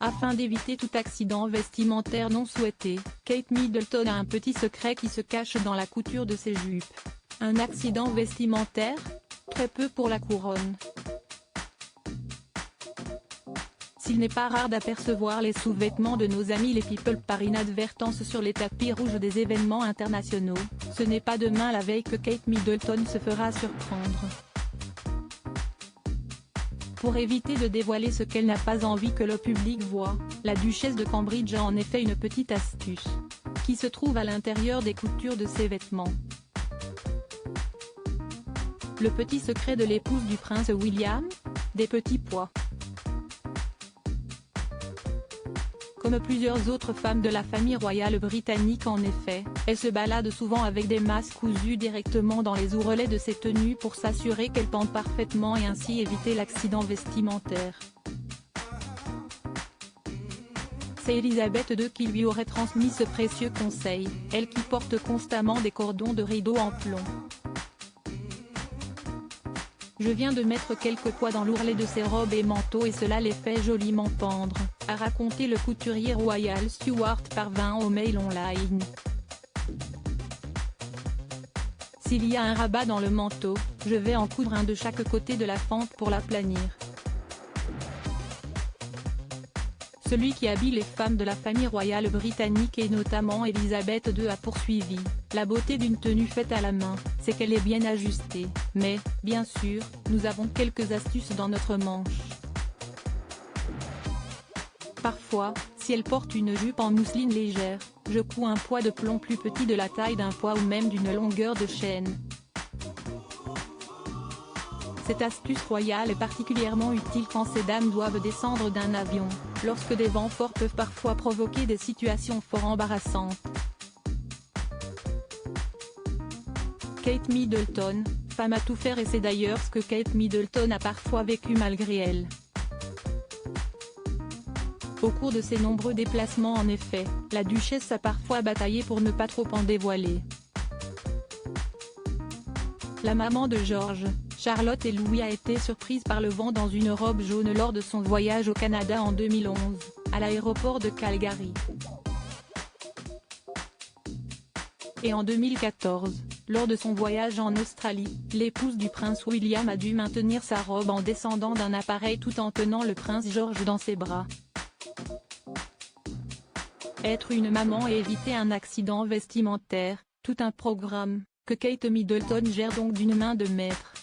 Afin d'éviter tout accident vestimentaire non souhaité, Kate Middleton a un petit secret qui se cache dans la couture de ses jupes. Un accident vestimentaire? Très peu pour la couronne. S'il n'est pas rare d'apercevoir les sous-vêtements de nos amis les people par inadvertance sur les tapis rouges des événements internationaux, ce n'est pas demain la veille que Kate Middleton se fera surprendre. Pour éviter de dévoiler ce qu'elle n'a pas envie que le public voie, la duchesse de Cambridge a en effet une petite astuce, qui se trouve à l'intérieur des coutures de ses vêtements. Le petit secret de l'épouse du prince William? Des petits pois. Comme plusieurs autres femmes de la famille royale britannique en effet, elle se balade souvent avec des masses cousues directement dans les ourlets de ses tenues pour s'assurer qu'elles pendent parfaitement et ainsi éviter l'accident vestimentaire. C'est Elisabeth II qui lui aurait transmis ce précieux conseil, elle qui porte constamment des cordons de rideau en plomb. Je viens de mettre quelques pois dans l'ourlet de ses robes et manteaux et cela les fait joliment pendre, a raconté le couturier royal Stuart Parvin au Mail Online. S'il y a un rabat dans le manteau, je vais en coudre un de chaque côté de la fente pour l'aplanir. Celui qui habille les femmes de la famille royale britannique et notamment Elisabeth II a poursuivi, la beauté d'une tenue faite à la main, c'est qu'elle est bien ajustée, mais, bien sûr, nous avons quelques astuces dans notre manche. Parfois, si elle porte une jupe en mousseline légère, je couds un pois de plomb plus petit de la taille d'un pois ou même d'une longueur de chaîne. Cette astuce royale est particulièrement utile quand ces dames doivent descendre d'un avion, lorsque des vents forts peuvent parfois provoquer des situations fort embarrassantes. Kate Middleton, femme à tout faire et c'est d'ailleurs ce que Kate Middleton a parfois vécu malgré elle. Au cours de ses nombreux déplacements en effet, la duchesse a parfois bataillé pour ne pas trop en dévoiler. La maman de George, Charlotte et Louis a été surprise par le vent dans une robe jaune lors de son voyage au Canada en 2011, à l'aéroport de Calgary. Et en 2014, lors de son voyage en Australie, l'épouse du prince William a dû maintenir sa robe en descendant d'un appareil tout en tenant le prince George dans ses bras. Être une maman et éviter un accident vestimentaire, tout un programme, que Kate Middleton gère donc d'une main de maître.